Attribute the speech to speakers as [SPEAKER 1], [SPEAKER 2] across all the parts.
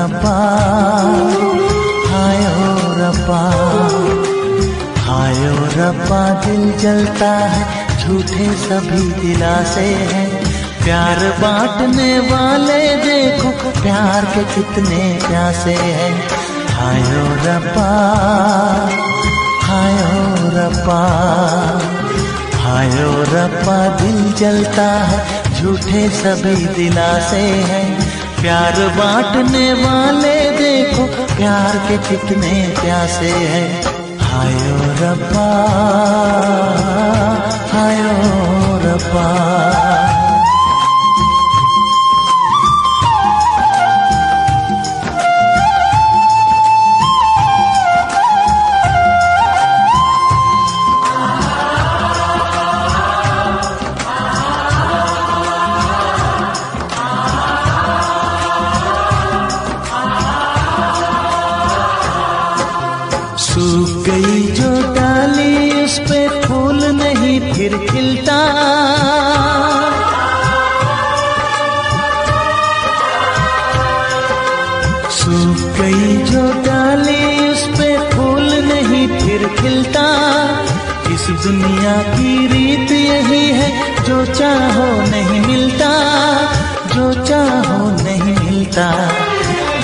[SPEAKER 1] रब्बा, हाय ओ रब्बा, हाय ओ रब्बा। दिल जलता है, झूठे सभी दिलासे हैं। प्यार बांटने वाले देखो, प्यार के कितने प्यासे हैं। हाय ओ रब्बा, हाय ओ रब्बा, हाय ओ रब्बा। दिल जलता है, झूठे सभी दिलासे हैं। प्यार बांटने वाले देखो, प्यार के कितने प्यासे हैं। हाय ओ रब्बा, हाय ओ रब्बा। सूख गई जो डाली, उस पे फूल नहीं फिर खिलता। सूख गई जो डाली, उस पे फूल नहीं फिर खिलता। इस दुनिया की रीत यही है, जो चाहो नहीं मिलता, जो चाहो नहीं मिलता।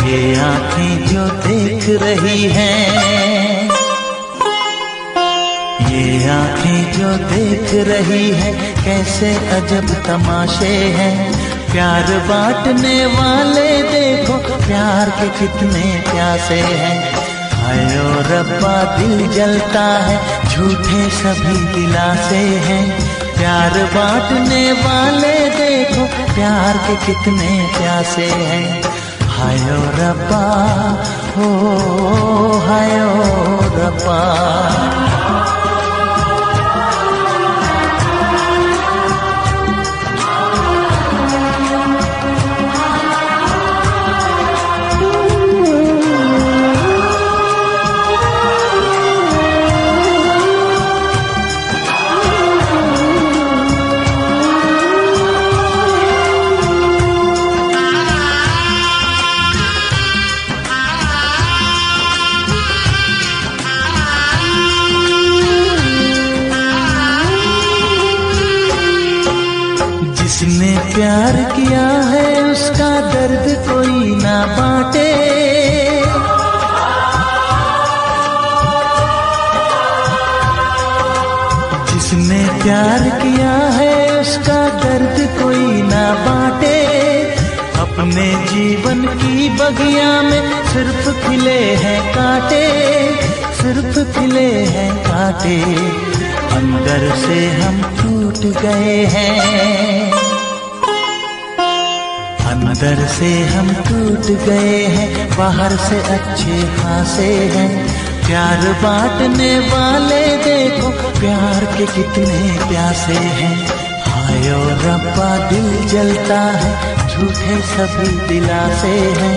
[SPEAKER 1] ये आँखें जो देख रही हैं, ये आँखें जो देख रही है, कैसे अजब तमाशे हैं। प्यार बांटने वाले देखो, प्यार के कितने प्यासे हैं। हाय ओ रब्बा, दिल जलता है, झूठे सभी दिलासे हैं। प्यार बांटने वाले देखो, प्यार के कितने प्यासे हैं। हाय ओ रब्बा, हो हाय ओ रब्बा। जिसने प्यार किया है, उसका दर्द कोई ना बांटे। जिसने प्यार किया है, उसका दर्द कोई ना बांटे। अपने जीवन की बगिया में सिर्फ खिले हैं कांटे, सिर्फ खिले हैं कांटे। अंदर से हम टूट गए हैं, अंदर से हम टूट गए हैं। बाहर से अच्छे खासे हैं। प्यार बांटने वाले देखो, प्यार के कितने प्यासे हैं। हाय ओ रब्बा, दिल जलता है, झूठे सभी दिलासे हैं।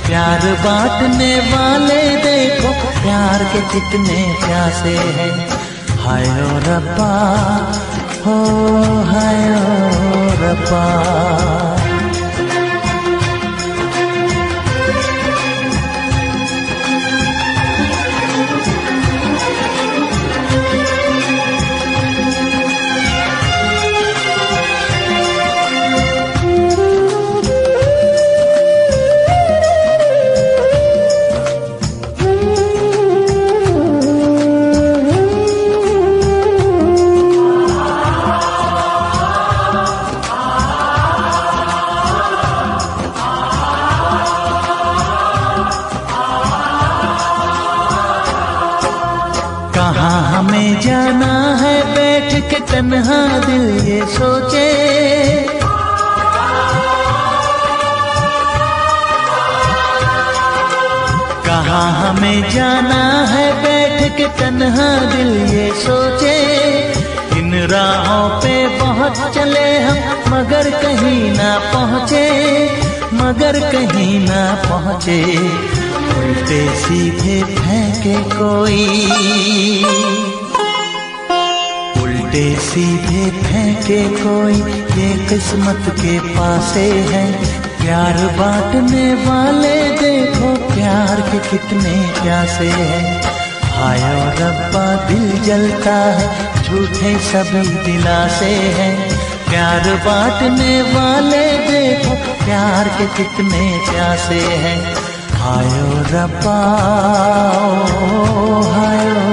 [SPEAKER 1] प्यार बांटने वाले देखो, प्यार के कितने प्यासे हैं। हाय ओ रब्बा, हो हाय ओ रब्बा। कहाँ हमें जाना है, बैठ के तन्हा दिल ये सोचे। कहाँ हमें जाना है, बैठ के तन्हा दिल ये सोचे। इन राहों पे बहुत चले हम, मगर कहीं ना पहुँचे, मगर कहीं ना पहुँचे। उल्टे सीधे फेंके कोई, उल्टे सीधे फेंके कोई, ये किस्मत के पासे है। प्यार बांटने वाले देखो, के कितने प्यासे हैं। हाय ओ रब्बा दिल जलता है, झूठे सभी दिलासे हैं। प्यार बांटने वाले देखो, प्यार के कितने प्यासे हैं। हाय ओ रब्बा, हाय ओ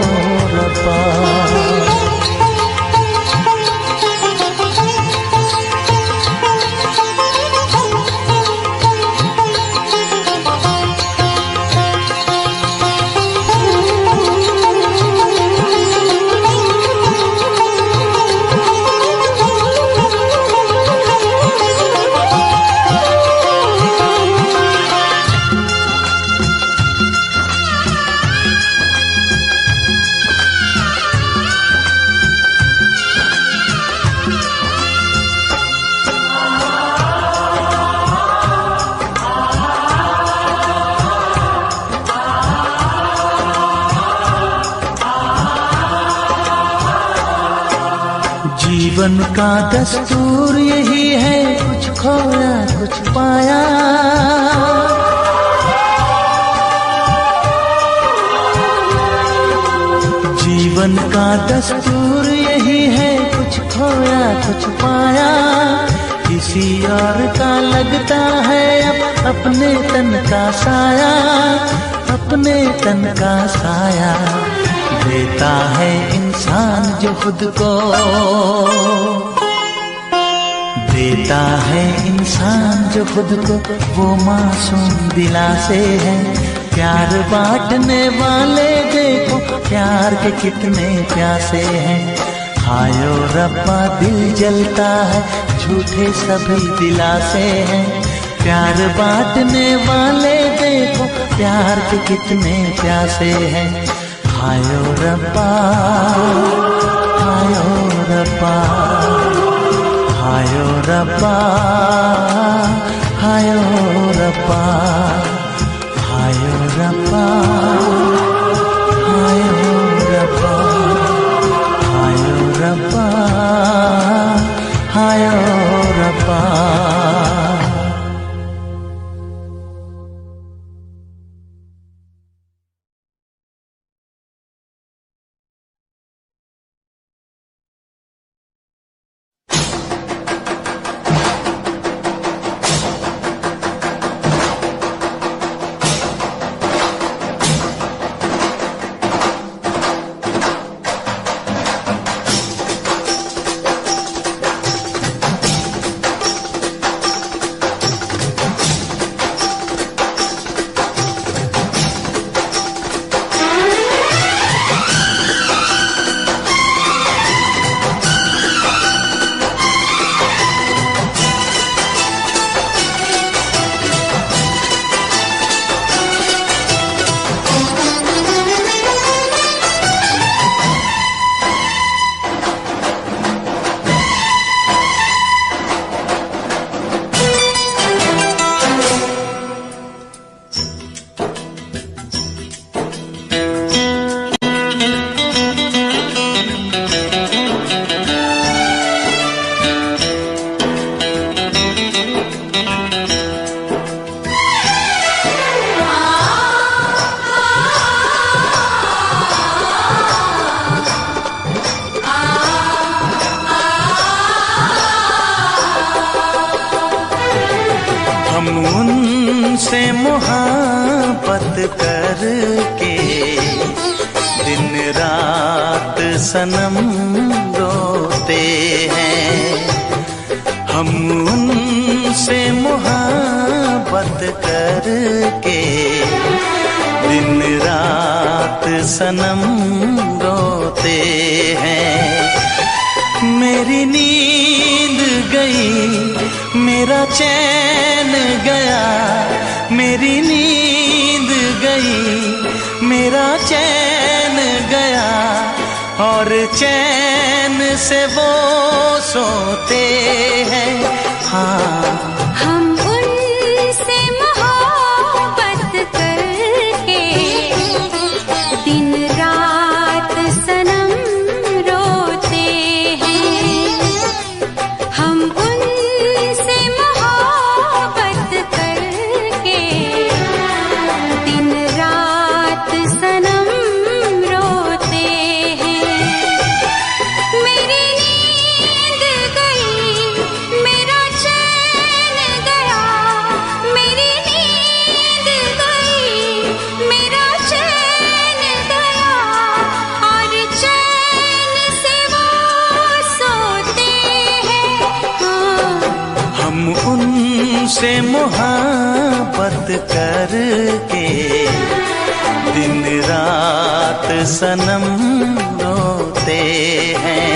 [SPEAKER 1] रब्बा। जीवन का दस्तूर यही है, कुछ खोया कुछ पाया। जीवन का दस्तूर यही है, कुछ खोया कुछ पाया। किसी और का लगता है अब अपने तन का साया, अपने तन का साया। देता है इंसान जो खुद को, देता है इंसान जो खुद को, वो मासूम दिलासे हैं। प्यार बांटने वाले देखो, प्यार के कितने प्यासे हैं। हाय ओ रब्बा दिल जलता है, झूठे सभी दिलासे हैं। प्यार बांटने वाले देखो, प्यार के कितने प्यासे हैं। हाय ओ रब्बा, हाय ओ रब्बा, हाय ओ रब्बा, हाय ओ रब्बा, हाय ओ रब्बा, हाय ओ रब्बा, हाय ओ रब्बा, हाय ओ रब्बा। उनसे मोहब्बत करके दिन रात सनम रोते हैं। हम उनसे मोहब्बत करके दिन रात सनम रोते हैं। मेरी नींद गई, मेरा चैन गया, मेरी नींद गई, मेरा चैन गया, और चैन से वो सोते हैं। हाँ,
[SPEAKER 2] हम उनसे मोहब्बत करके दिन रात सनम रोते हैं। हम उनसे मोहब्बत करके दिन रात
[SPEAKER 1] तुमसे मोहब्बत करके दिन रात सनम रोते हैं।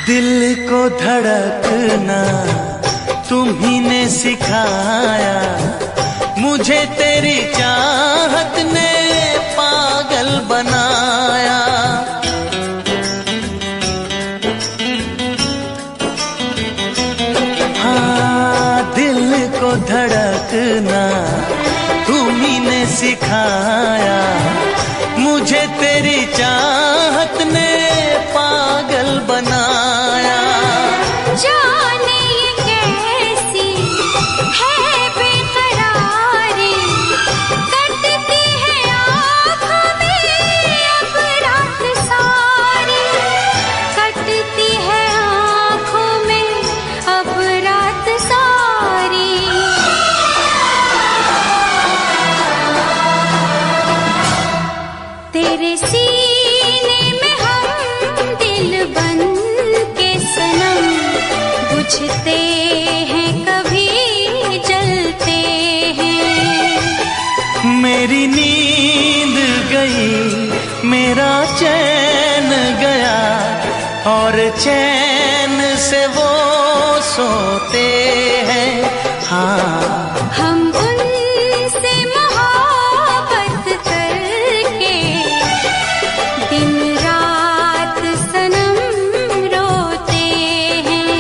[SPEAKER 1] दिल को धड़कना तुम्ही ने सिखाया, मुझे तेरी चाहत ने पागल बनाया। हाँ, दिल को धड़कना तुम्ही ने सिखाया, मुझे तेरी चाहत ने पागल बनाया।
[SPEAKER 2] जाने ये कैसी है बेकरारी, कटती है आँखों में अब रात सारी, कटती है आँखों में अब रात सारी। तेरे सीने में हम दिल बन के सनम, बुझते हैं कभी जलते हैं।
[SPEAKER 1] मेरी नींद गई, मेरा चैन गया, और चैन से वो सोते हैं। हाँ,
[SPEAKER 2] हम उनसे मोहब्बत करके दिन रात सनम रोते हैं।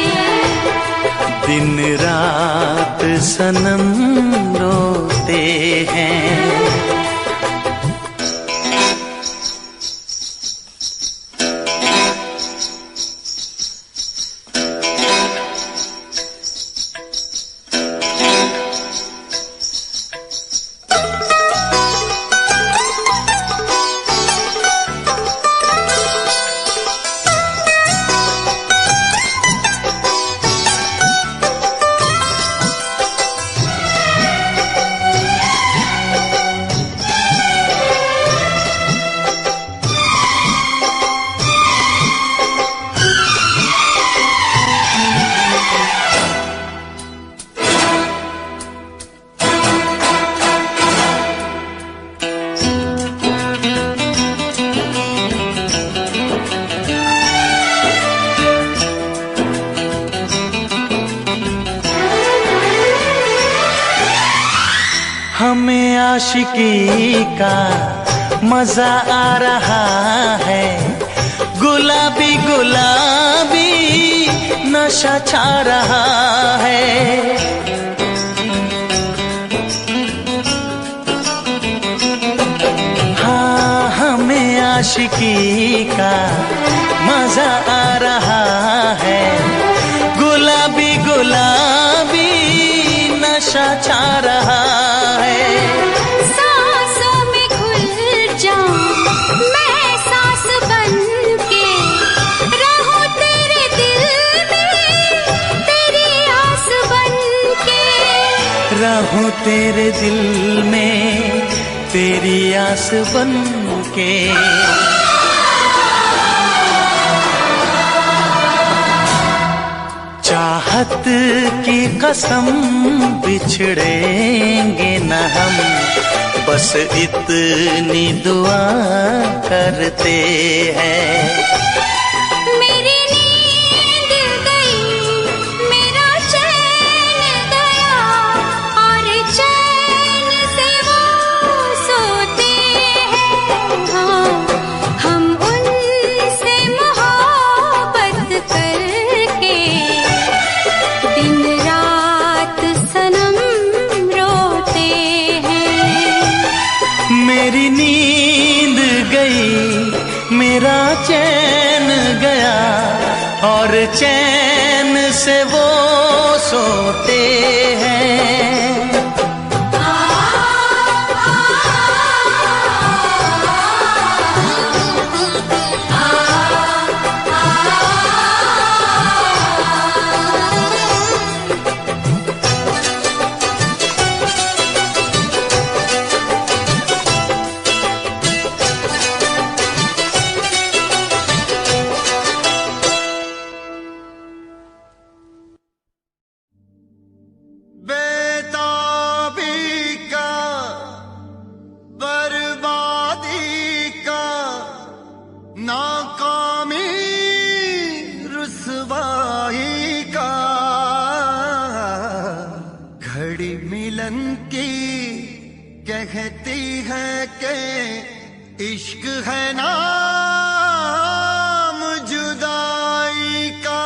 [SPEAKER 1] दिन रात सनम रोते हैं। हमें आशिकी का मजा आ रहा है, गुलाबी गुलाबी नशा छा रहा है। हाँ, हमें आशिकी का मजा आ रहा है, गुलाबी गुलाबी नशा छा रहा है।
[SPEAKER 2] सांसों में घुल जाऊं मैं सांस बन के, रहूं तेरे दिल में तेरी आस बन के,
[SPEAKER 1] रहूं तेरे दिल में तेरी आस बन के। चाहत की कसम बिछड़ेंगे न हम, बस इतनी दुआ करते हैं।
[SPEAKER 2] मेरी नींद गई,
[SPEAKER 1] होते हैं।
[SPEAKER 3] कहती है कि इश्क है नाम जुदाई का।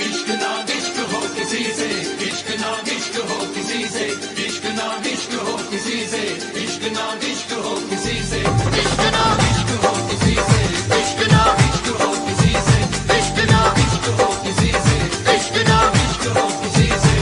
[SPEAKER 4] इश्क ना इश्क हो किसी से, इश्क ना इश्क हो किसी से, इश्क ना इश्क हो किसी से, इश्क ना इश्क हो किसी से, इश्क ना इश्क हो किसी से, इश्क ना इश्क हो किसी से, इश्क ना इश्क हो किसी से, इश्क ना इश्क हो किसी से।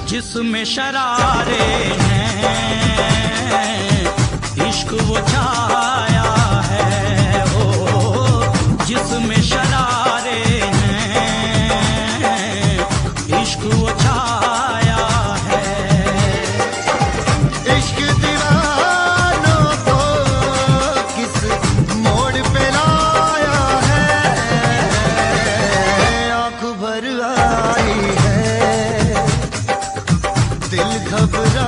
[SPEAKER 5] जिसमें शरारे हैं, इश्क वो छाया है, ओ जिसमें शरारे हैं, इश्क वो छाया है।
[SPEAKER 3] इश्क दीवानों को किस मोड़ पे लाया है, आंख भर आई है, दिल घबरा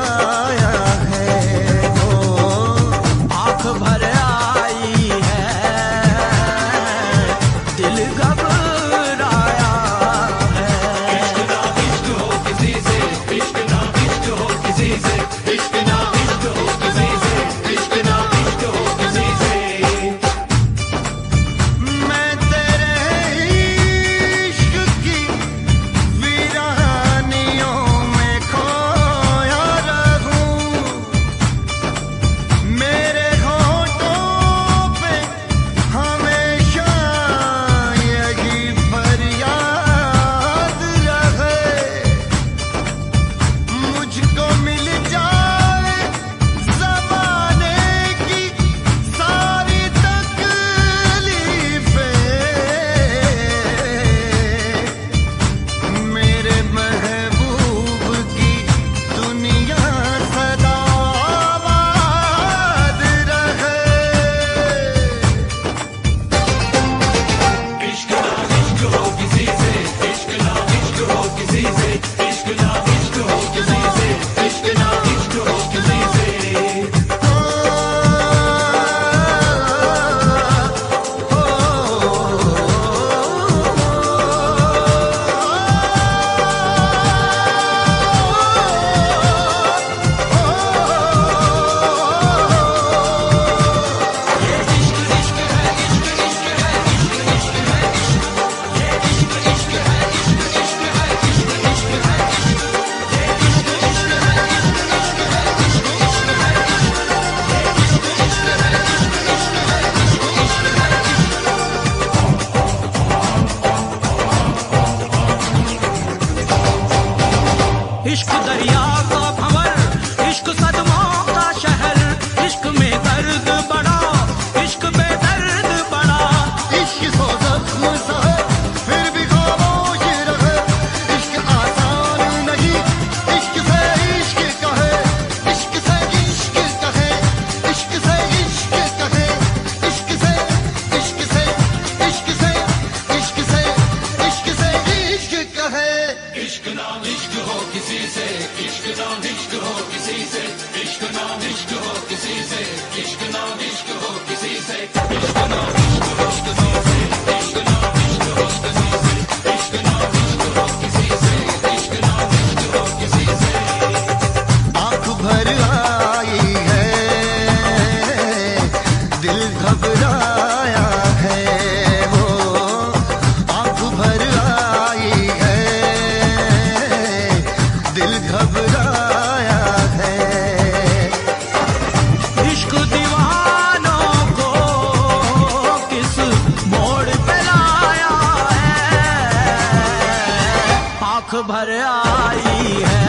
[SPEAKER 5] भर आई है,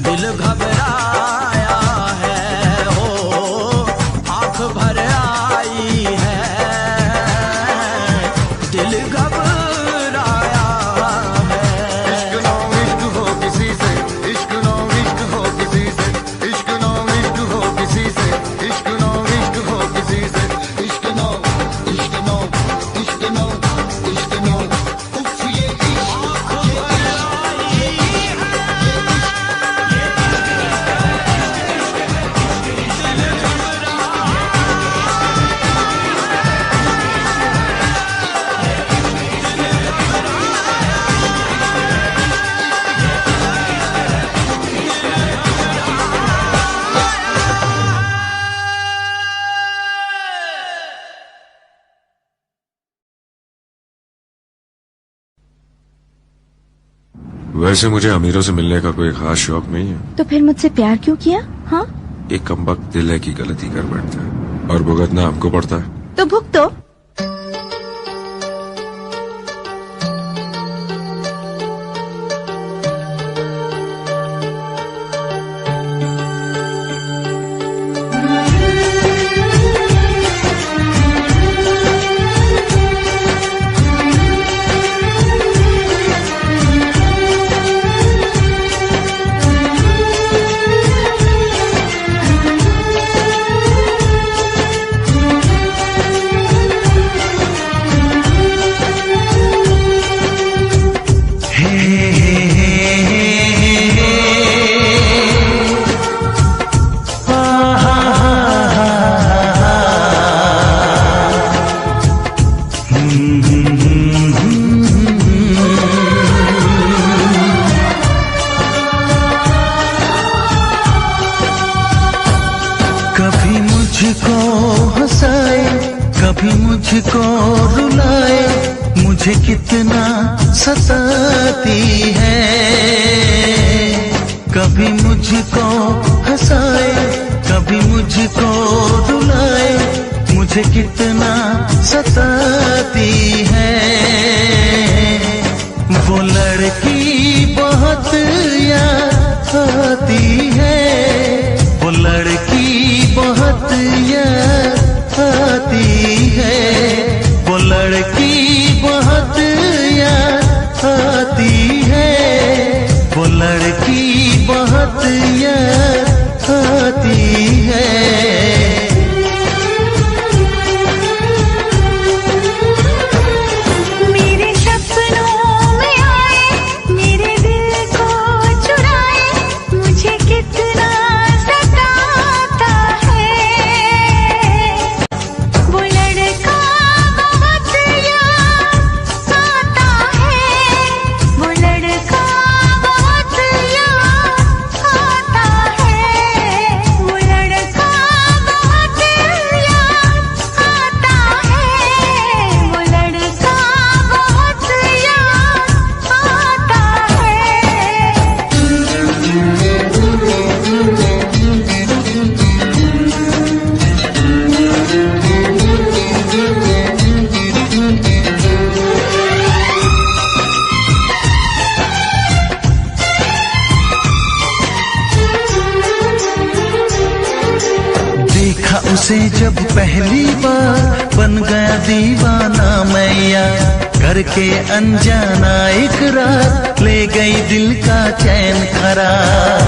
[SPEAKER 5] दिल घबराया है हो, आंख भर आई है, दिल घबराया है।
[SPEAKER 3] इश्क ना इश्क हो किसी से, इश्क ना इश्क हो किसी से, इश्क ना इश्क हो किसी से, इश्क ना इश्क हो किसी से, इश्क ना इश्क ना इश्क ना इश्क ना उफ ये
[SPEAKER 6] वैसे मुझे अमीरों से मिलने का कोई खास शौक नहीं है।
[SPEAKER 7] तो फिर मुझसे प्यार क्यों किया? हाँ,
[SPEAKER 6] एक कमबख्त दिल है की गलती कर बैठता है और भुगतना हमको पड़ता है।
[SPEAKER 7] तो भुगतो।
[SPEAKER 1] कभी मुझको हंसाए, कभी मुझको रुलाए, मुझे कितना सताती है। कभी मुझको हंसाए, कभी मुझको रुलाए, मुझे कितना सताती है। वो लड़की बहुत याद आती है, वो लड़की बहुत याद आती है, वो लड़की बहुत याद आती है, वो लड़की बहुत याद आती है।
[SPEAKER 2] मेरे सपनों में आए, मेरे दिल को चुराए, मुझे कितना सताता है। वो लड़का बहुत याद आता है, वो लड़का बहुत याद आता है, वो लड़का बहुत याद आता है, वो लड़का बहुत याद आता
[SPEAKER 1] देखा उसे जब पहली बार, बन गया दीवाना मैया, करके अनजाना इकरार, ले गई दिल का चैन करार।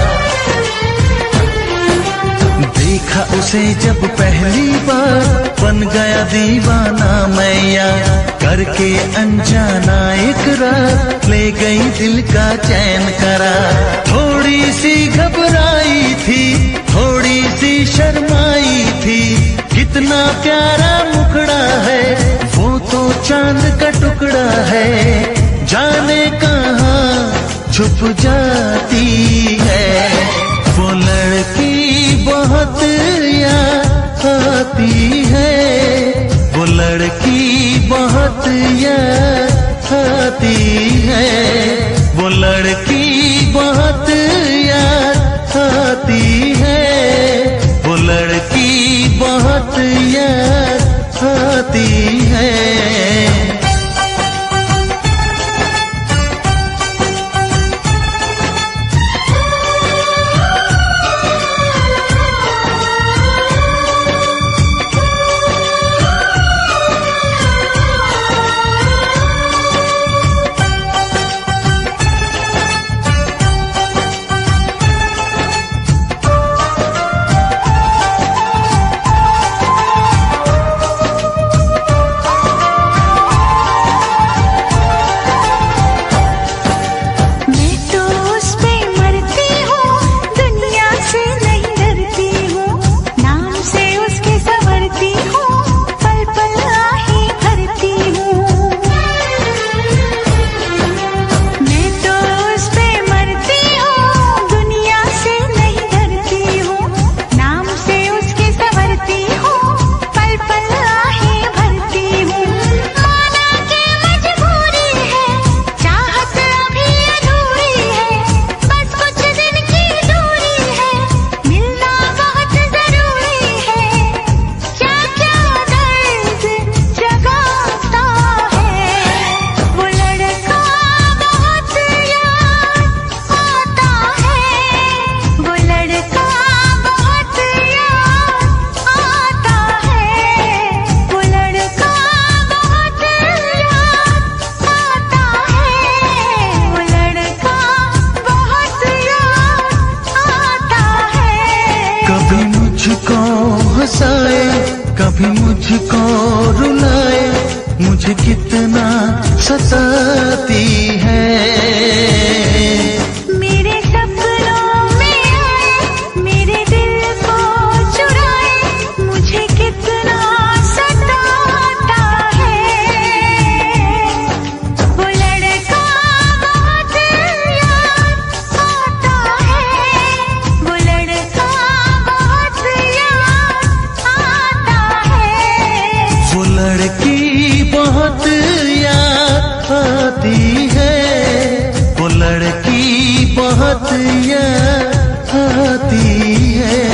[SPEAKER 1] देखा उसे जब पहली बार, बन गया दीवाना मैया, करके अनजाना इकरार, ले गई दिल का चैन करार। थोड़ी सी घबराई थी, थोड़ी सी शर्माई थी, कितना प्यारा मुखड़ा है, वो तो चांद का टुकड़ा है, जाने कहाँ छुप जाती है। वो लड़की बहुत याद आती है, वो लड़की बहुत याद आती है, वो लड़की बहुत याद आती है, वो लड़की बहुत याद आती है। कभी मुझको रुलाए, मुझे कितना सताती है।
[SPEAKER 2] मेरे सपनों में आए, मेरे दिल को चुराए, मुझे कितना सताता है। वो लड़का बहुत याद आता है, वो लड़का बहुत याद आता है।
[SPEAKER 1] वो लड़की बहुत याद आती है, वो लड़की बहुत याद आती है।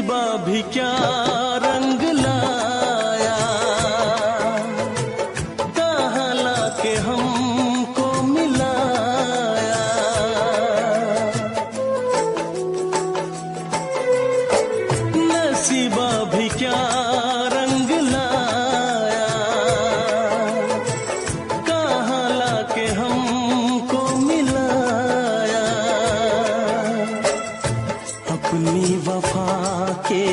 [SPEAKER 5] नसीबा भी क्या रंग लाया, कहाँ लाके हमको मिलाया। नसीबा भी क्या रंग लाया, कहाँ लाके हमको मिलाया। अपनी वफा के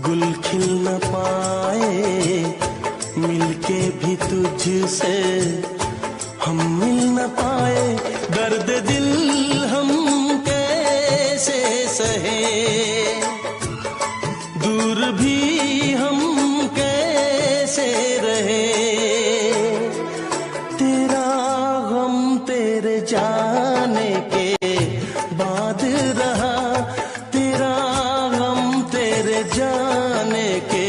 [SPEAKER 5] गुल खिल न पाए, मिलके भी तुझसे हम मिल न पाए। दर्द दिल हम कैसे सहे, दूर भी हम कैसे रहे। तेरा गम तेरे जाने के बाद रहा, तेरा गम तेरे जाने के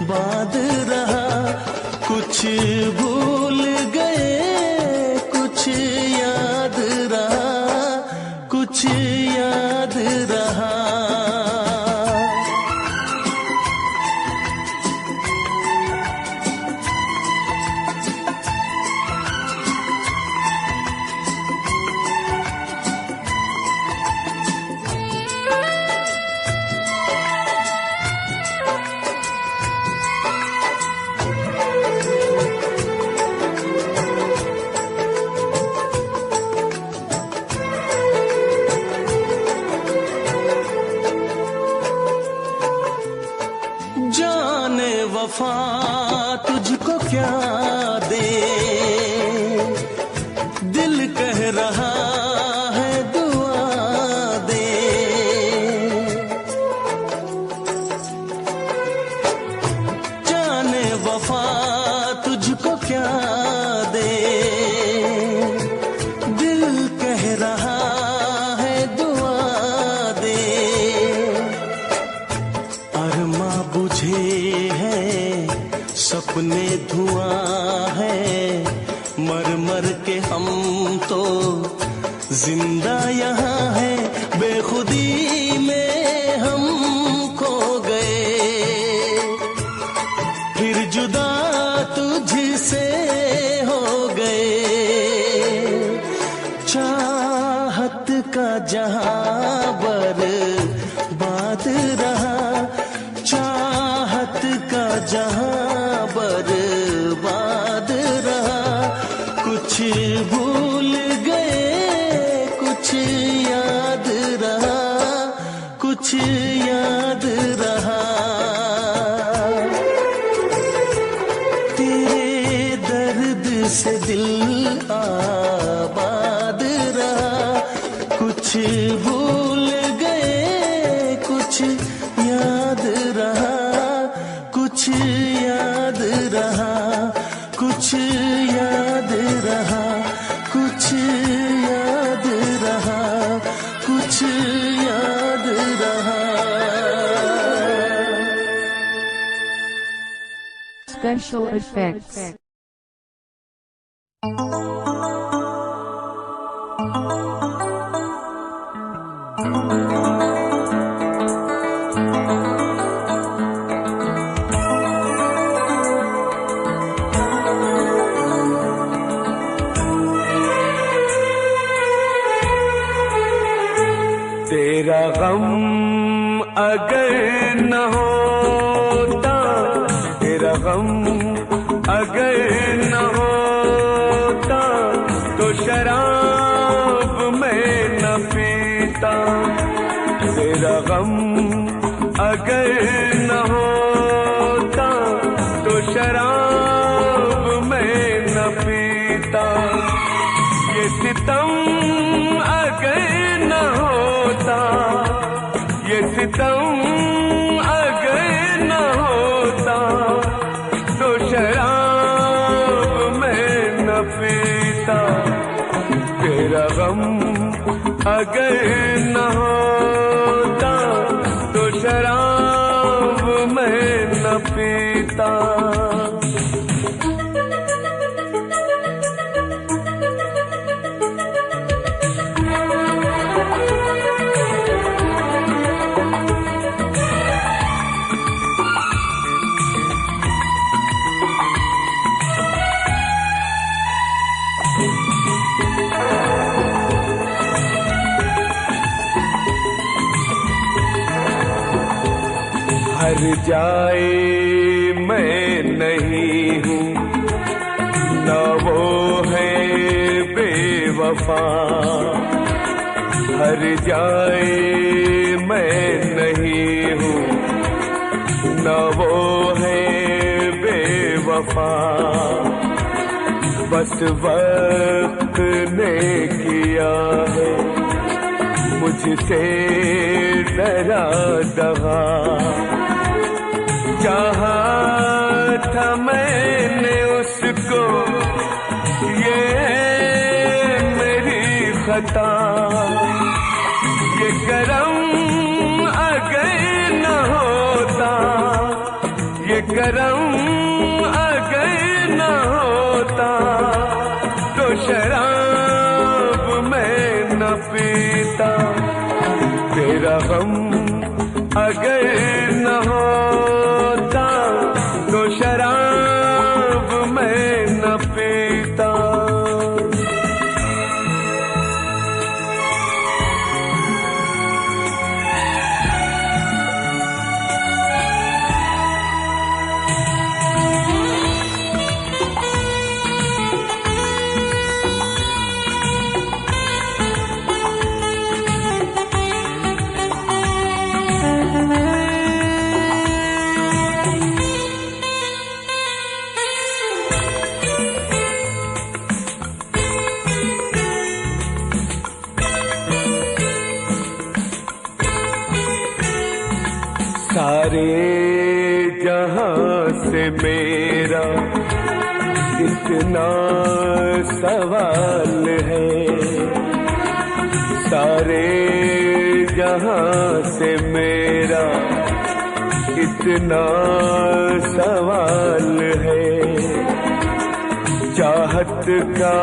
[SPEAKER 5] बाद रहा। कुछ भूल गए कुछ याद रहा, कुछ याद रहा। जाने वफा तुझको क्या दे, दिल कह रहा है दुआ दे। जाने वफा तुझको क्या दे, दिल कह रहा है दुआ दे। अरमा बुझे हैं सपने धुआं है, मर मर के हम तो जिंदा यहाँ है। बेखुदी में हम खो गए, फिर जुदा तुझसे हो गए। चाहत का जहां बर्बाद रहा, चाहत का जहां बर्बाद रहा। कुछ भूल गए कुछ याद रहा, कुछ याद रहा। तेरे दर्द से दिल आबाद रहा। कुछ भूल गए कुछ याद रहा, कुछ याद रहा, कुछ याद रहा, कुछ याद रहा, कुछ याद रहा।
[SPEAKER 7] Special effects.
[SPEAKER 8] तेरा गम अगर न होता, तेरा गम अगर न होता, तो शराब मैं न पीता। तेरा गम अगर न होता, तो शराब मैं न पीता। ये सितम अगर न होता, ये सितम अगर न होता, तो शराब मैं न पीता। तेरा गम अगर न होता, तो शराब मैं न पीता। हर जाए मैं नहीं हूँ, ना वो है बेवफा। हर जाए मैं नहीं हूँ, ना वो है बेवफा। बस वक्त ने किया है मुझसे डरा दगा। चाहा था मैंने उसको, ये मेरी खता। ये करम अगर न होता, ये करम अगर न होता, तो शराब मैं न पीता। तेरा गम अगर न होता, तो शराब मैं न पीता। सारे जहां से मेरा इतना सवाल है। सारे जहां से मेरा इतना सवाल है। चाहत का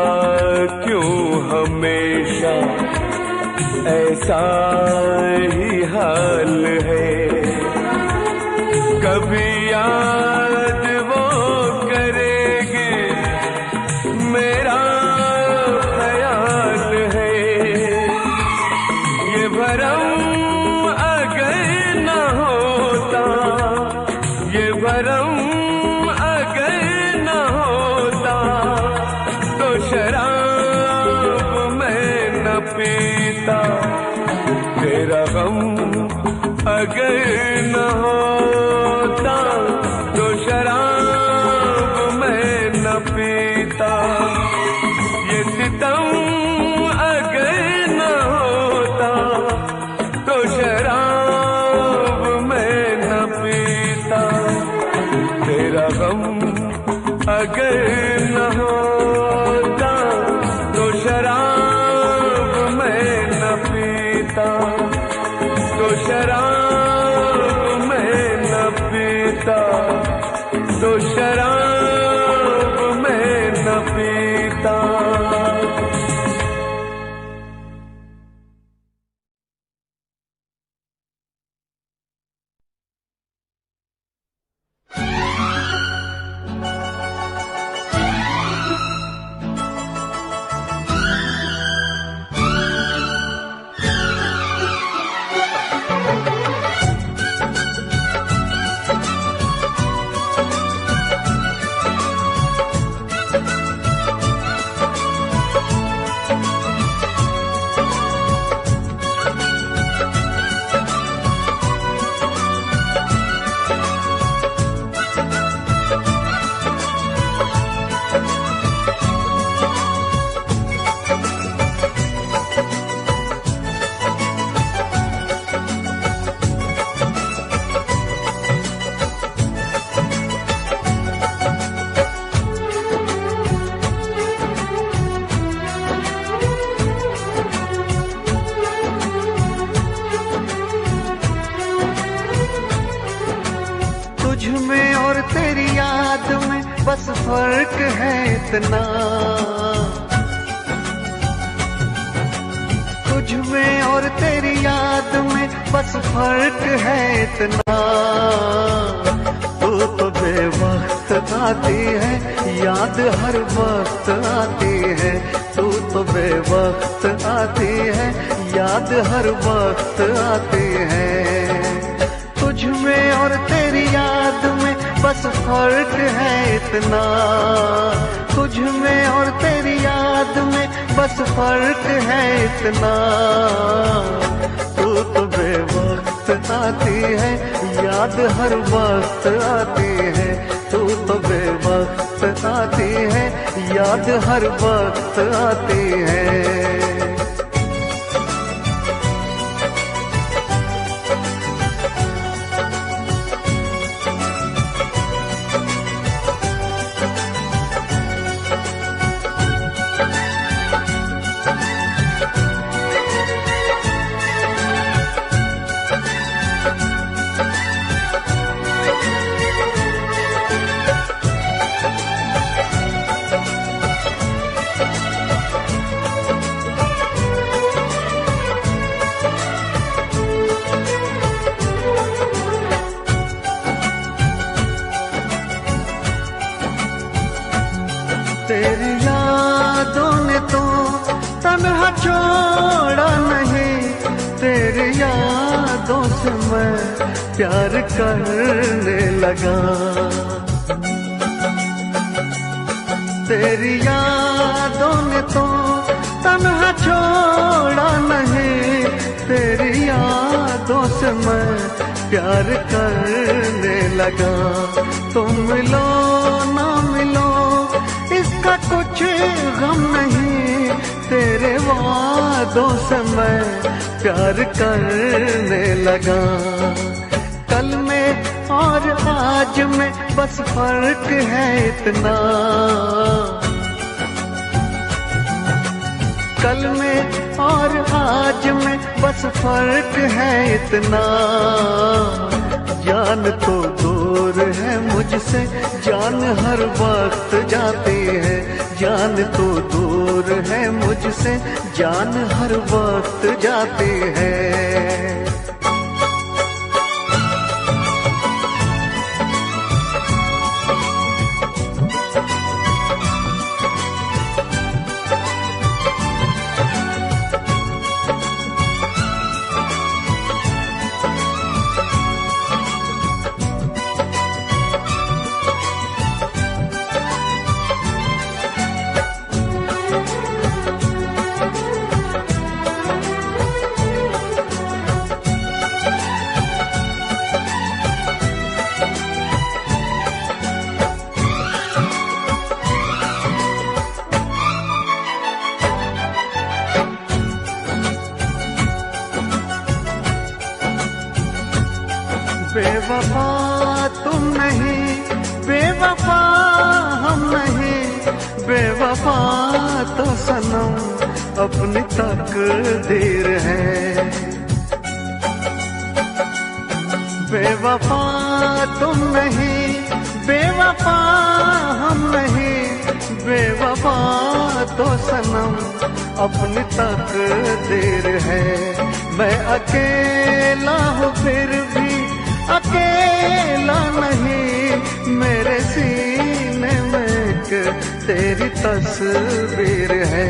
[SPEAKER 8] क्यों हमेशा ऐसा ही हाल है। कभी याद वो करेंगे मेरा ख्याल है। ये भरम अगर न होता, ये भरम अगर न होता, तो शराब मैं न पीता। तेरा गम अगर न होता, तो शराब मैं न पीता। ये सितम अगर न होता, तो शराब मैं न पीता। तेरा गम अगर न होता, तो शराब मैं न पीता। तो शराब मैं न पीता, तो शराब मैं न पीता।
[SPEAKER 9] बस फर्क है इतना, तुझ में और तेरी याद में बस फर्क है इतना। तू तो बेवक्त आती है, याद हर वक्त आती है। तू तो बेवक्त आती है, याद हर वक्त आती है। तुझ में और तेरी याद में बस फर्क है इतना, तुझ में और तेरी याद में बस फर्क है इतना। तू तो बेवक्त आती है, याद हर वक्त आती है। तू तो बेवक्त आती है, याद हर वक्त आती है। तेरी यादों ने तो तन्हा छोड़ा नहीं, तेरी यादों से मैं प्यार करने लगा। तेरी यादों ने तो तन्हा छोड़ा नहीं, तेरी यादों से मैं प्यार करने लगा। तुम मिलो ना मिलो इसका कुछ गम नहीं, तेरे वादों से मैं प्यार करने लगा। कल में और आज में बस फर्क है इतना, कल में और आज में बस फर्क है इतना। जान तो दूर है मुझसे, जान हर वक्त जाती है। जान तो दूर है मुझसे, जान हर वक्त जाती है। बेवफा तुम नहीं, बेवफा हम नहीं, बेवफा तो सनम अपनी तकदीर है। बेवफा तुम नहीं, बेवफा हम नहीं, बेवफा तो सनम अपनी तकदीर है। मैं अकेला हूँ फिर भी अकेला नहीं, मेरे सीने में एक तेरी तस्वीर है।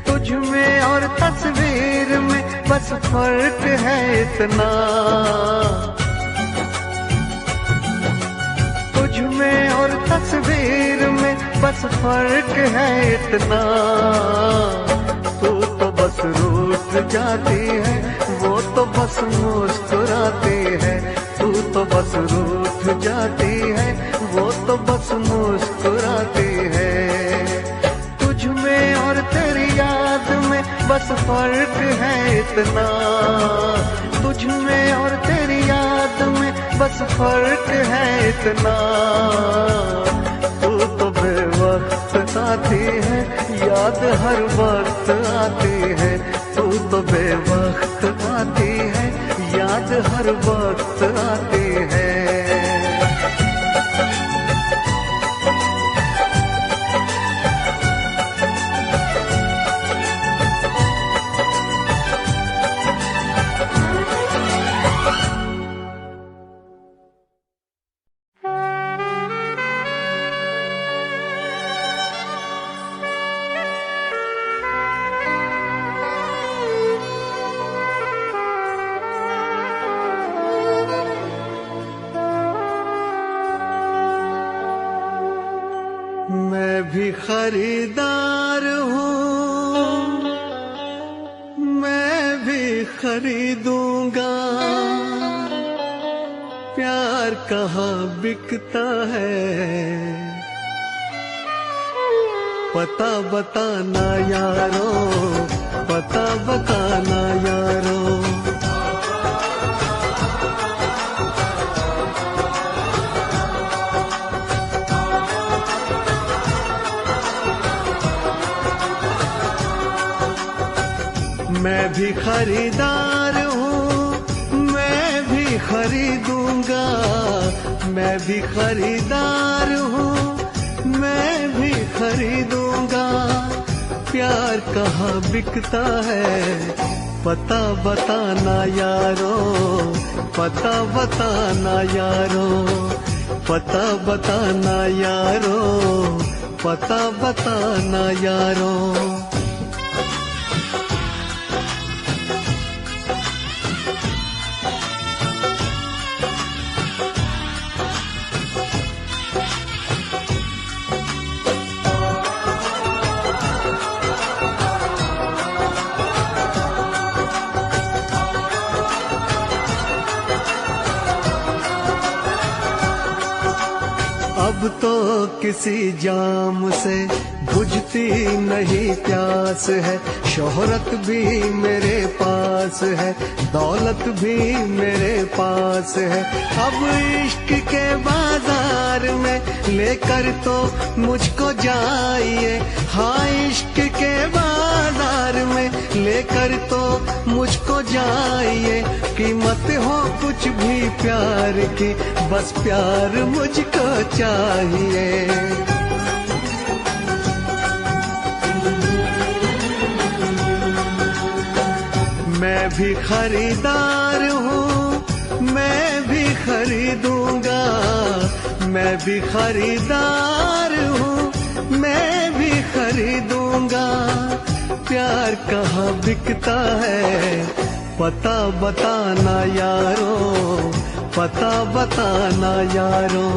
[SPEAKER 9] तुझ में और तस्वीर में बस फर्क है इतना, तुझ में और तस्वीर में बस फर्क है इतना। तू तो बस रूठ जाती है, वो तो बस मुस्कुराती है। तू तो बस रूठ जाती है, वो तो बस मुस्कुराती है। तुझ में और तेरी याद में बस फर्क है इतना, तुझ में और तेरी याद में बस फर्क है इतना। तू तो बेवक्त आती है, याद हर वक्त आती है। तू तो बेवक्त आती है, याद हर वक्त आती है। मैं भी खरीदार हूँ, मैं भी खरीदूंगा। प्यार कहाँ बिकता है, पता बताना यारो, पता बताना यारो। मैं भी खरीदार हूँ, मैं भी खरीदूंगा। मैं भी खरीदार हूँ, मैं भी खरीदूंगा। प्यार कहाँ बिकता है, पता बताना यारो, पता बताना यारो, पता बताना यारो, पता बताना यारो। अब तो किसी जाम से बुझती नहीं प्यास है। शोहरत भी मेरे पास है, दौलत भी मेरे पास है। अब इश्क के बाजार में लेकर तो मुझको जाइए। हाँ, इश्क के बाजार में लेकर तो मुझको जाइए। कीमत हो कुछ भी प्यार की, बस प्यार मुझको चाहिए। मैं भी खरीदार हूँ, मैं भी खरीदूंगा। मैं भी खरीदार हूँ, मैं भी खरीदूंगा। प्यार कहाँ बिकता है, पता बताना यारो, पता बताना यारो।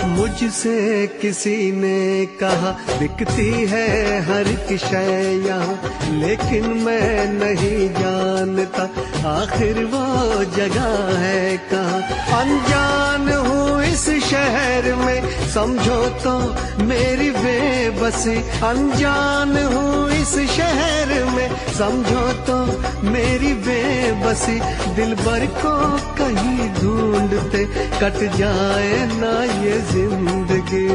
[SPEAKER 9] मुझसे किसी ने कहा बिकती है हर एक शय यहाँ, लेकिन मैं नहीं जानता आखिर वो जगह है कहाँ। अनजान हूँ इस शहर में, समझो तो मेरी बेबसी। अनजान हूँ इस शहर में, समझो तो मेरी बेबसी। दिलबर को कहीं ढूंढते कट जाए ना ये जिंदगी।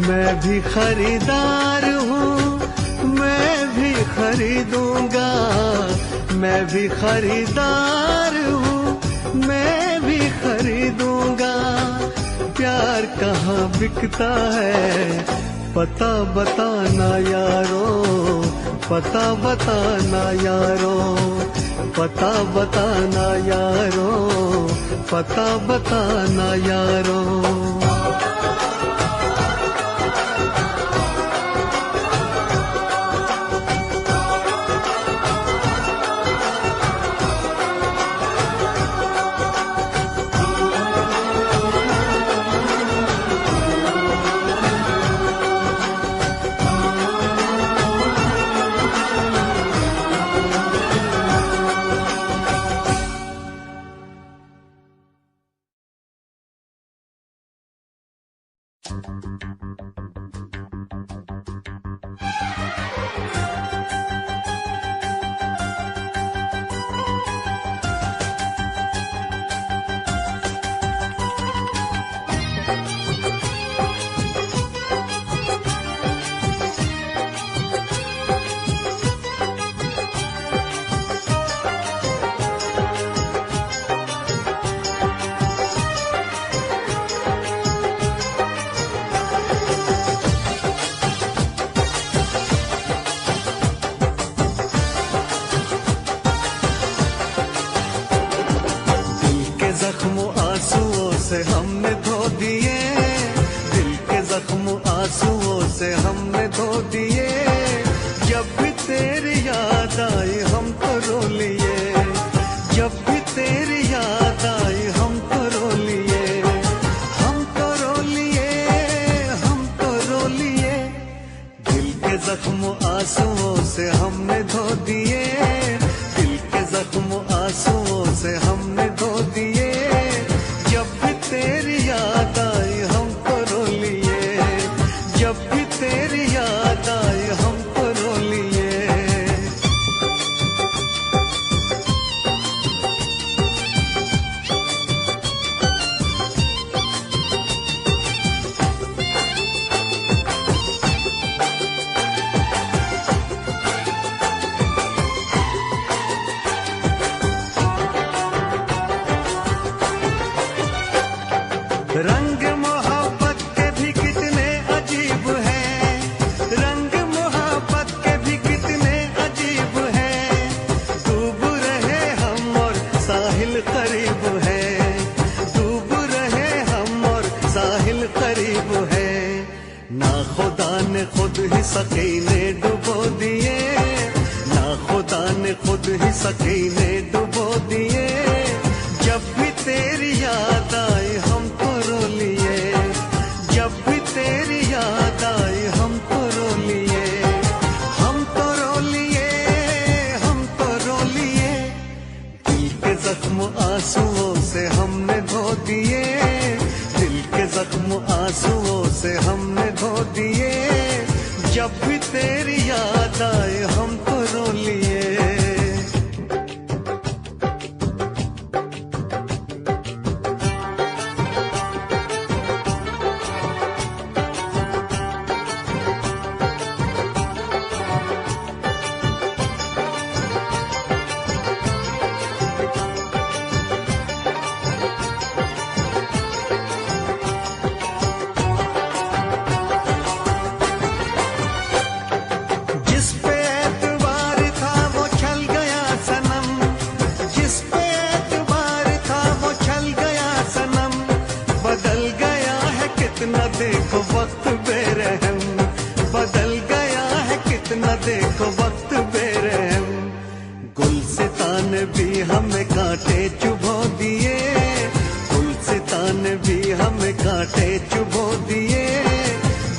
[SPEAKER 9] मैं भी खरीदार हूँ, मैं भी खरीदूंगा। मैं भी खरीदार हूँ, मैं भी खरीदूंगा। प्यार कहाँ बिकता है, पता बताना यारो, पता बताना यारो, पता बताना यारो, पता बताना यारो। आंसुओं से हमने धो दिए, दिल के जख्म आंसुओं से हमने धो दिए। जब भी तेरी याद आई हम तो रो लिए, जब भी तेरी याद आई हम तो रो लिए, हम तो रो लिए, हम तो रो लिए। दिल के जख्म आंसुओं से हमने धो दिए, दिल के जख्म आंसुओं से हमने धो दिए। जब भी तेरी याद आई हम तो रो लिए, जब भी तेरी याद आई हम तो रो लिए। रंग मोहब्बत के भी कितने अजीब हैं, रंग मोहब्बत के भी कितने अजीब हैं। डूब रहे हम और साहिल करीब है, डूब रहे हम और साहिल करीब है। ना खुदा ने खुद ही सकीने डुबो दिए, ना खुदा ने खुद ही सकीने डुबो दिए। जब भी तेरी याद आई हम तो रो लिए, जब भी तेरी याद आई हम तो रो लिए, हम तो रो लिए, हम तो रो लिए। दिल के जख्म आंसुओं से हमने धो दिए, दिल के जख्म आंसुओं से हमने धो दिए। जब भी तेरी याद आई हम तो रो लिए। जिस पे एतबार था वो छल गया सनम, जिस पे एतबार था वो छल गया सनम। बदल गया है कितना देखो वक्त बेरहम, बदल गया है कितना देखो वक्त बेरहम। गुलसितां ने भी हमें कांटे चुभो दिए, गुलसितां ने भी हमें कांटे चुभो दिए।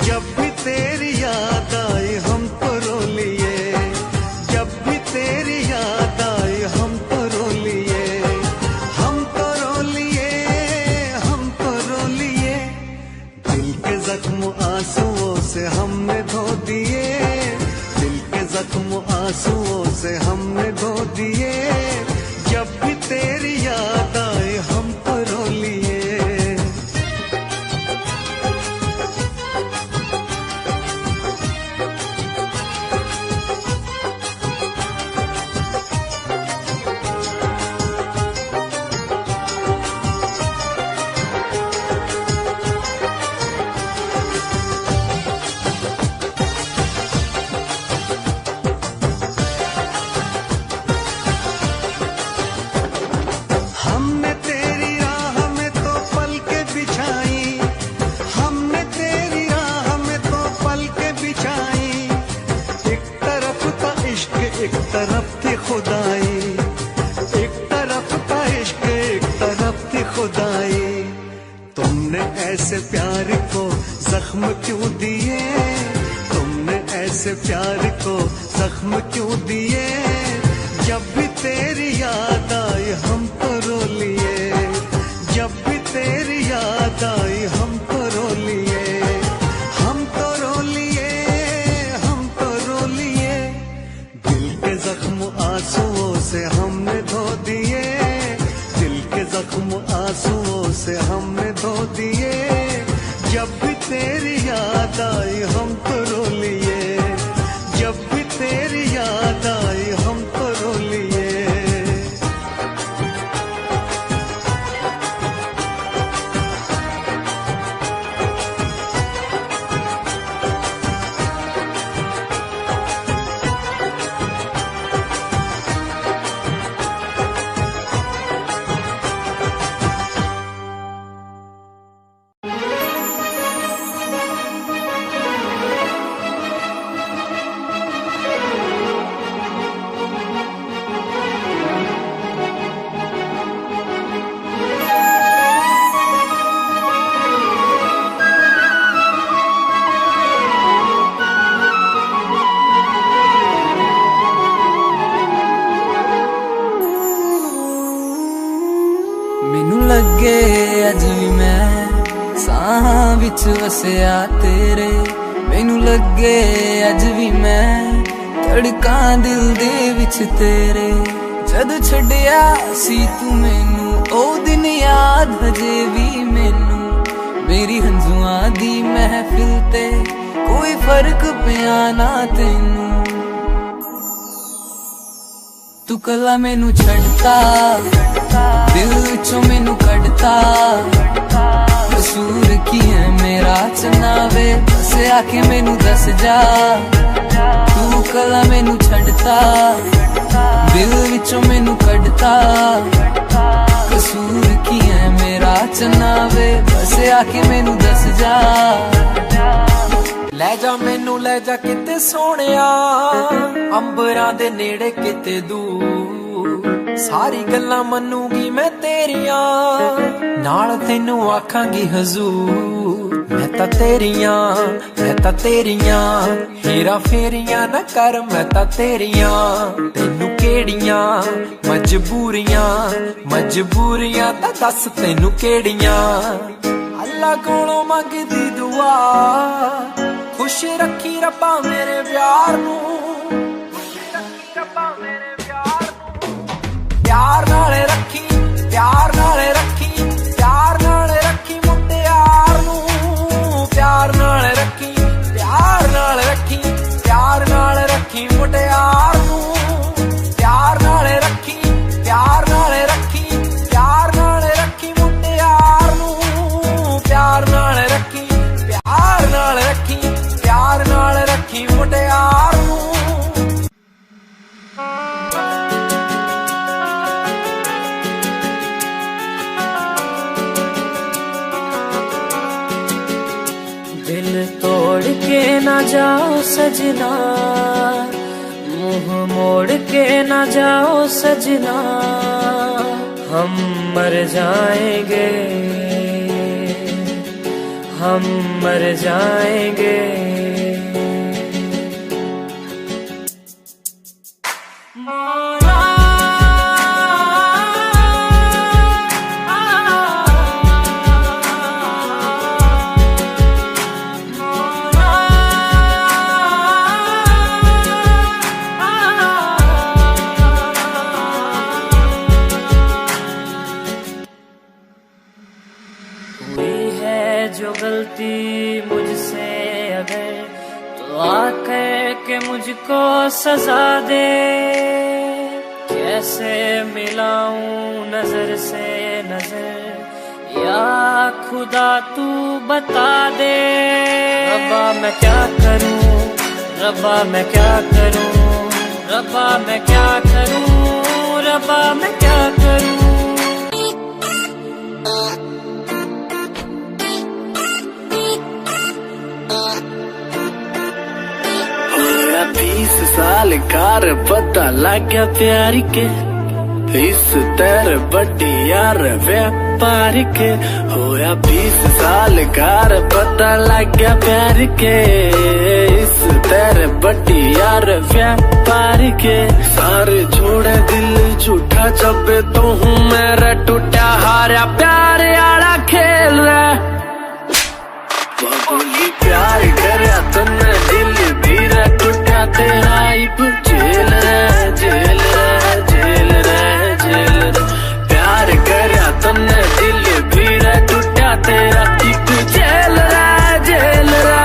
[SPEAKER 9] जब भी तेरी याद आई हम तो रो लिए, जब भी तेरी याद आई हम तो रो लिए, हम तो रो लिए, हम तो रो लिए। दिल के जख्म आंसुओं से हमने धो दिए, दिल के जख्म आंसुओं से हमने धो दिए। जब भी तेरी याद आई हम तो रो लिए। हमने तेरी राह में तो पलकें बिछाई, हमने तेरी राह में तो पलकें बिछाई। एक तरफ था इश्क एक तरफ थी खुदाई, एक तरफ था इश्क एक तरफ थी खुदाई। तुमने ऐसे प्यार को जख्म क्यों दिए, तुमने ऐसे प्यार को जख्म क्यों दिए। जब भी तेरी याद आई हम तो रो लिए, जब भी तेरी याद आई हम तो रो लिए, हम तो रो लिए, हम तो रो लिए। दिल के जख्म आंसुओं से हमने धो दिए, दिल के जख्म आंसुओं से हमने धो दिए। जब भी तेरी याद आई हम तो रो लिए, जब भी तेरी याद आई हम तो रो लिए।
[SPEAKER 10] ਸਾਹਾਂ ਵਿੱਚ ਵਸਿਆ ਤੇਰੇ ਮੈਨੂੰ ਲੱਗੇ ਅੱਜ ਵੀ ਮੈਂ ਧੜਕਾਂ ਦਿਲ ਦੇ ਵਿੱਚ ਤੇਰੇ ਜਦ ਛੱਡਿਆ ਸੀ ਤੂੰ ਮੈਨੂੰ ਉਹ ਦਿਨ ਯਾਦ ਹਜੇ ਵੀ ਮੈਨੂੰ ਮੇਰੀ ਹੰਝੂਆਂ ਦੀ ਮਹਿਫਿਲ ਤੇ ਕੋਈ ਫਰਕ ਪਿਆ ਨਾ ਤੈਨੂੰ ਤੂੰ ਕੱਲਾ ਮੈਨੂੰ ਛੱਡਤਾ ਦਿਲ ਵਿੱਚੋਂ ਮੈਨੂੰ ਕੱਢਤਾ ਕਸੂਰ ਕੀ ਹੈ ਮੇਰਾ ਚਨਾਵੇ ਬਸ ਆ ਕੇ ਮੈਨੂੰ ਦੱਸ ਜਾ ਤੂੰ ਕੱਲਾ ਮੈਨੂੰ ਛੱਡਤਾ ਦਿਲ ਵਿੱਚੋਂ ਮੈਨੂੰ ਕੱਢਤਾ ਕਸੂਰ ਕੀ ਹੈ ਮੇਰਾ ਚਨਾਵੇ ਬਸ ਆ ਕੇ ਮੈਨੂੰ ਦੱਸ ਜਾ ਲੈ ਜਾ ਮੈਨੂੰ ਲੈ ਜਾ ਕਿਤੇ ਸੋਹਣਿਆ ਅੰਬਰਾਂ ਦੇ ਨੇੜੇ ਕਿਤੇ ਦੂਰ ਸਾਰੀ ਗੱਲਾਂ ਮੰਨੂਗੀ ਮੈਂ ਤੇਰੀਆਂ ਨਾਲ ਤੈਨੂੰ ਆਖਾਂਗੀ ਹਜ਼ੂਰ ਮੈਂ ਤਾਂ ਤੇਰੀਆਂ ਹੀਰਾ ਫੇਰੀਆਂ ਨਾ ਕਰ ਮੈਂ ਤਾਂ ਤੇਰੀਆਂ ਤੈਨੂੰ ਕਿਹੜੀਆਂ ਮਜਬੂਰੀਆਂ ਤਾਂ ਦੱਸ ਤੈਨੂੰ ਕਿਹੜੀਆਂ ਅੱਲਾ ਕੋਲੋਂ ਮੰਗਦੀ ਦੁਆ ਖੁਸ਼ ਰੱਖੀ ਰੱਬਾ ਮੇਰੇ ਪਿਆਰ ਨੂੰ ਪਿਆਰ ਨਾਲ ਰੱਖੀ ਪਿਆਰ ਨਾਲ ਰੱਖੀ ਪਿਆਰ ਨਾਲ ਰੱਖੀ ਮੁਟਿਆਰ ਨੂੰ ਪਿਆਰ ਨਾਲ ਰੱਖੀ ਪਿਆਰ ਨਾਲ ਰੱਖੀ ਪਿਆਰ ਨਾਲ ਰੱਖੀ ਮੁਟਿਆਰ ਨੂੰ ਪਿਆਰ ਨਾਲ ਰੱਖੀ ਪਿਆਰ ਨਾਲ ਰੱਖੀ ਪਿਆਰ ਨਾਲ ਰੱਖੀ ਮੁਟਿਆਰ ਨੂੰ ਪਿਆਰ ਨਾਲ ਰੱਖੀ ਪਿਆਰ ਨਾਲ ਰੱਖੀ ਪਿਆਰ ਨਾਲ ਰੱਖੀ ਮੁਟਿਆਰ ਨੂੰ दिल तोड़ के ना जाओ सजना मुंह मोड़ के ना जाओ सजना हम मर जाएंगे हम मर जाएंगे जो गलती मुझसे अगर तो आकर के मुझको सजा दे कैसे मिलाऊं नजर से नजर या खुदा तू बता दे रब्बा मैं क्या करूं रब्बा मैं क्या करूं रब्बा मैं क्या करूं रब्बा मैं क्या करूं 20 साल कार पता लग गया प्यार के इस तेरे बड्डी यार व्यापार के होया 20 साल कार पता लग गया प्यार के इस तेरे बड्डी यार व्यापार के सारे छोड़े दिल झूठा जब तो हूँ मेरा टूटा हारा प्यार आला खेल रहा बाबूली प्यार करया तन्ने दिल धीरे टूटा तेरा इब जेल रे जेल रे जेल रे जेल रे प्यार करया तन्ने दिल धीरे टूटा तेरा इब जेल रे जेल रे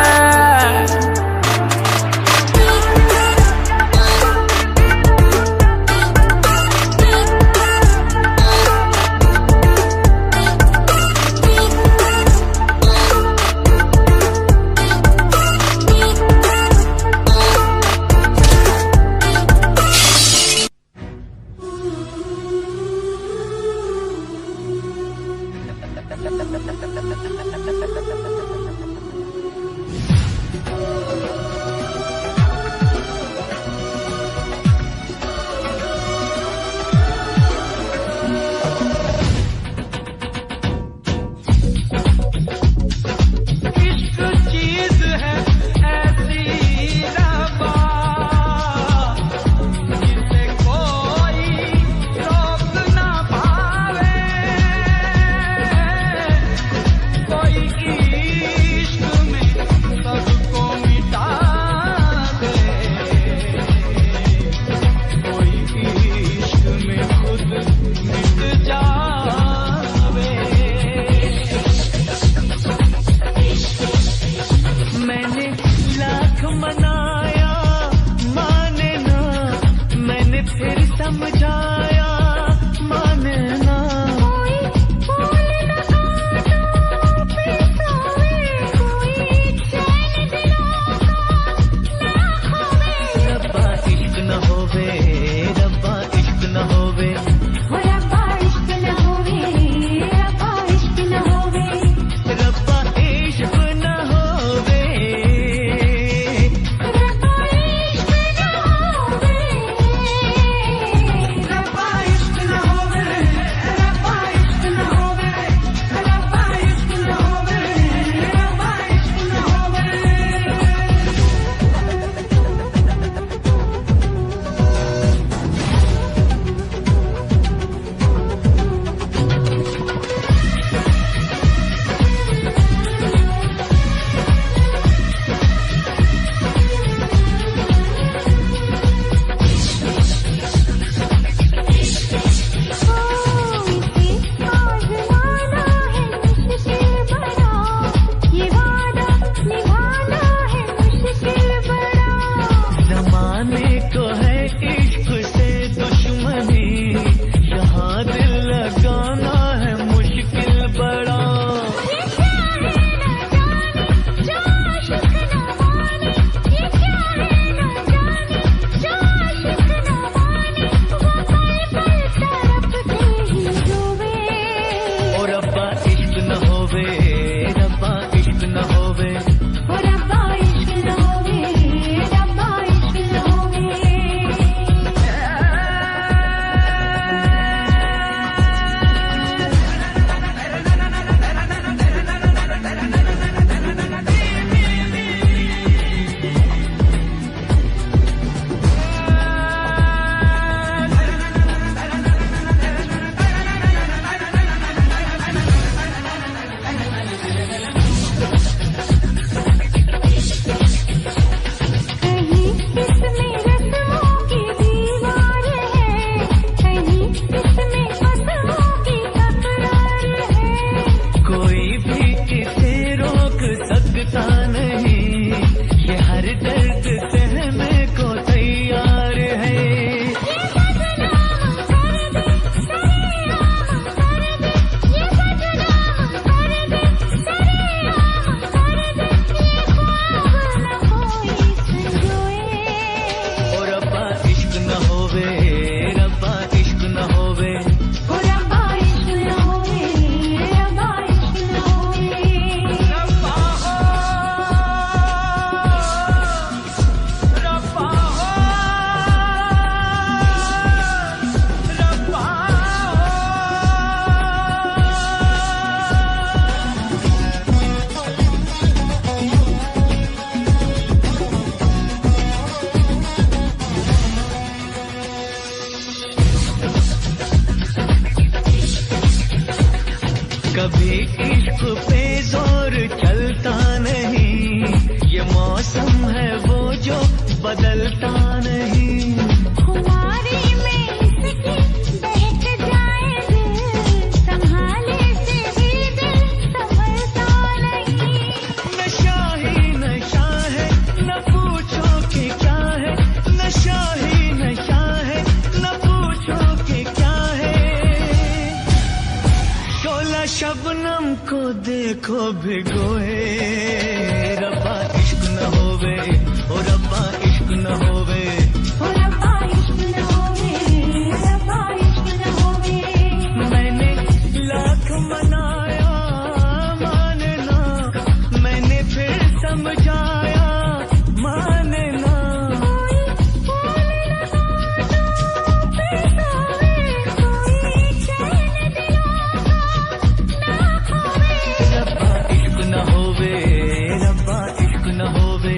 [SPEAKER 11] इश्क पे जोर चलता नहीं, ये मौसम है वो जो बदलता नहीं।
[SPEAKER 2] खुमारी में इसकी बहक जाए दिल, संभाले से भी दिल संभलता नहीं।
[SPEAKER 11] नशा ही नशा है, न पूछो कि क्या है, नशा ही नशा है, न पूछो कि क्या है। शोला शबनम को देखो भिगोए, रब्बा इश्क न होवे, ओ रब्बा इश्क न होवे,
[SPEAKER 2] ओ रब्बा इश्क न होवे, रब्बा इश्क न होवे।
[SPEAKER 11] मैंने लाख मनाया माने ना, मैंने फिर समझाया माने ना।
[SPEAKER 2] कोई फूल लगाओ पे सोए, कोई चैन दिलों का ना खोए।
[SPEAKER 11] रब्बा इश्क न होवे, रब्बा इश्क न होवे,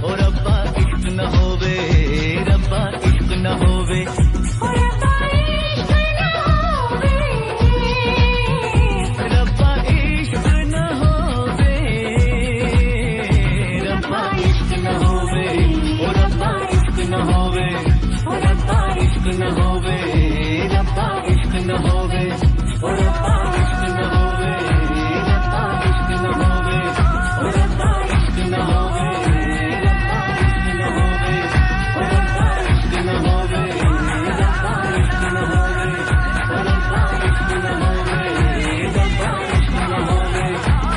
[SPEAKER 11] ओ रब्बा इश्क न होवे, रब्बा इश्क न होवे,
[SPEAKER 2] ओ रब्बा इश्क न होवे,
[SPEAKER 11] रब्बा इश्क न होवे, रब्बा इश्क न होवे, ओ रब्बा इश्क न होवे, ओ रब्बा इश्क न होवे, रब्बा इश्क न होवे, ओ रब्बा इश्क न होवे, रब्बा इश्क न होवे, ओ रब्बा इश्क न होवे, रब्बा इश्क न होवे, ओ रब्बा इश्क न होवे, रब्बा इश्क न होवे, ओ रब्बा इश्क न होवे, रब्बा इश्क न होवे,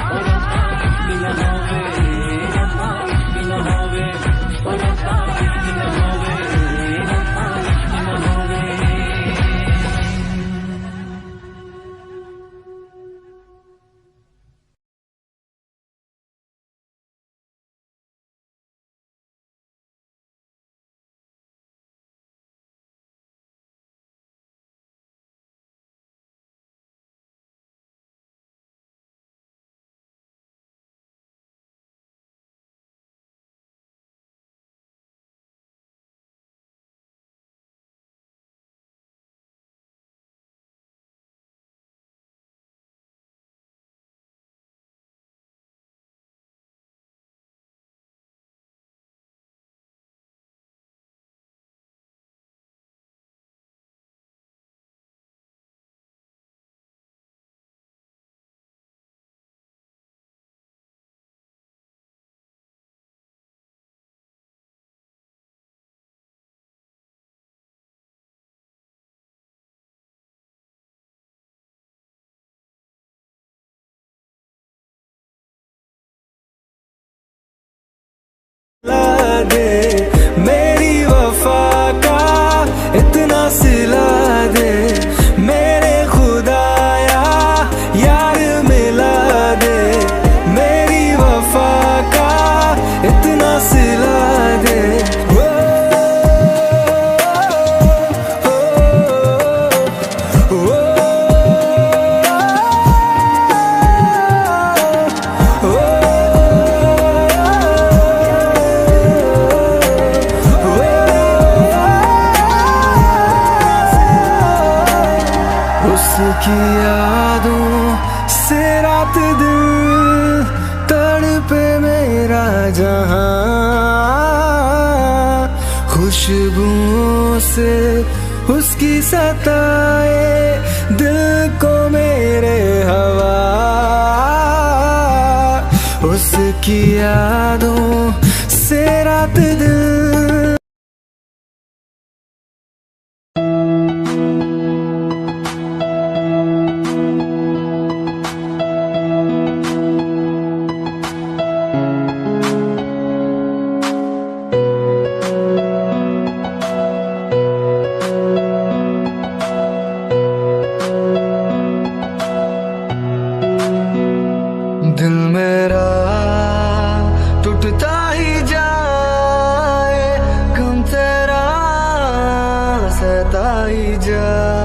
[SPEAKER 11] ओ रब्बा इश्क न होवे, रब्बा इश्क न होवे, ओ रब्बा इश्क न होवे, रब्बा इश्क न होवे।
[SPEAKER 10] दे मेरी वफा का इतना सिला दे, मेरे खुदाया यार मिला दे, मेरी वफा का इतना सिला दे। उसकी यादों से रात दिन तड़पे मेरा जहां, खुशबुओं से उसकी सताए दिल को मेरे हवा, उसकी यादों से रात दिन। दिल मेरा टूटता ही जाए, गम तेरा सहता ही जाए।